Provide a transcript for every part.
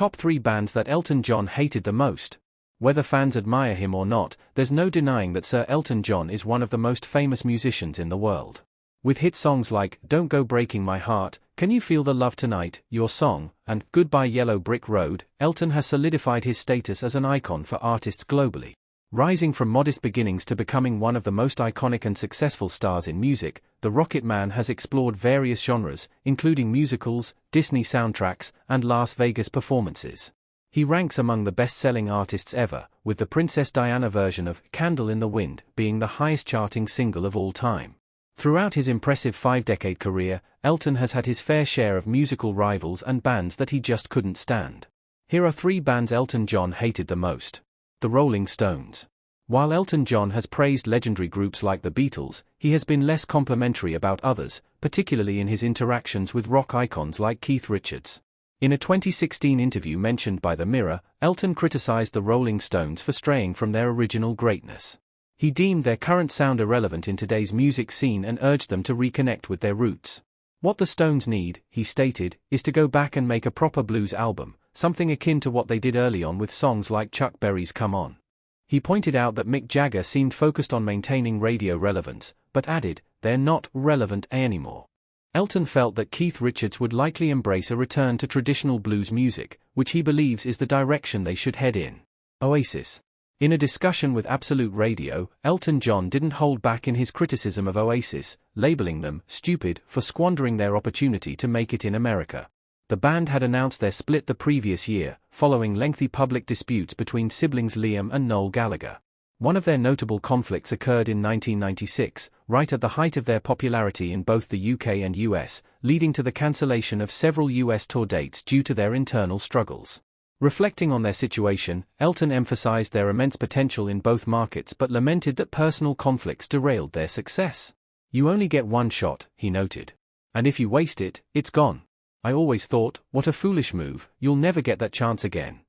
Top 3 bands that Elton John hated the most. Whether fans admire him or not, there's no denying that Sir Elton John is one of the most famous musicians in the world. With hit songs like Don't Go Breaking My Heart, Can You Feel the Love Tonight, Your Song, and Goodbye Yellow Brick Road, Elton has solidified his status as an icon for artists globally. Rising from modest beginnings to becoming one of the most iconic and successful stars in music, the Rocket Man has explored various genres, including musicals, Disney soundtracks, and Las Vegas performances. He ranks among the best-selling artists ever, with the Princess Diana version of Candle in the Wind being the highest-charting single of all time. Throughout his impressive 5-decade career, Elton has had his fair share of musical rivals and bands that he just couldn't stand. Here are 3 bands Elton John hated the most. The Rolling Stones. While Elton John has praised legendary groups like the Beatles, he has been less complimentary about others, particularly in his interactions with rock icons like Keith Richards. In a 2016 interview mentioned by The Mirror, Elton criticized the Rolling Stones for straying from their original greatness. He deemed their current sound irrelevant in today's music scene and urged them to reconnect with their roots. What the Stones need, he stated, is to go back and make a proper blues album, something akin to what they did early on with songs like Chuck Berry's Come On. He pointed out that Mick Jagger seemed focused on maintaining radio relevance, but added, they're not relevant anymore. Elton felt that Keith Richards would likely embrace a return to traditional blues music, which he believes is the direction they should head in. Oasis. In a discussion with Absolute Radio, Elton John didn't hold back in his criticism of Oasis, labeling them stupid for squandering their opportunity to make it in America. The band had announced their split the previous year, following lengthy public disputes between siblings Liam and Noel Gallagher. One of their notable conflicts occurred in 1996, right at the height of their popularity in both the UK and US, leading to the cancellation of several US tour dates due to their internal struggles. Reflecting on their situation, Elton emphasized their immense potential in both markets but lamented that personal conflicts derailed their success. You only get one shot, he noted. And if you waste it, it's gone. I always thought, what a foolish move, you'll never get that chance again.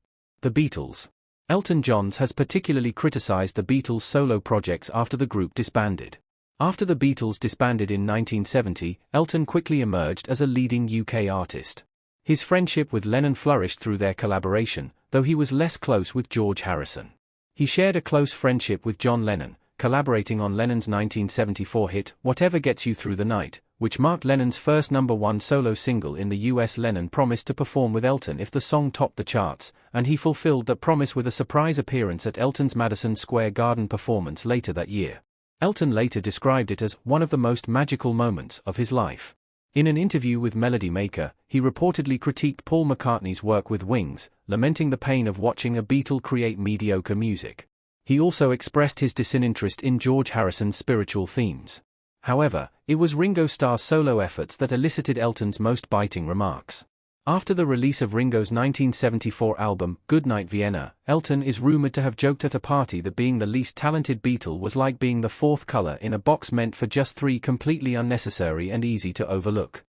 The Beatles. Elton John has particularly criticized the Beatles' solo projects after the group disbanded. After the Beatles disbanded in 1970, Elton quickly emerged as a leading UK artist. His friendship with Lennon flourished through their collaboration, though he was less close with George Harrison. He shared a close friendship with John Lennon, collaborating on Lennon's 1974 hit, Whatever Gets You Through the Night, which marked Lennon's first #1 solo single in the US. Lennon promised to perform with Elton if the song topped the charts, and he fulfilled that promise with a surprise appearance at Elton's Madison Square Garden performance later that year. Elton later described it as one of the most magical moments of his life. In an interview with Melody Maker, he reportedly critiqued Paul McCartney's work with Wings, lamenting the pain of watching a Beatle create mediocre music. He also expressed his disinterest in George Harrison's spiritual themes. However, it was Ringo Starr's solo efforts that elicited Elton's most biting remarks. After the release of Ringo's 1974 album, Goodnight Vienna, Elton is rumored to have joked at a party that being the least talented Beatle was like being the fourth color in a box meant for just 3 completely unnecessary and easy to overlook.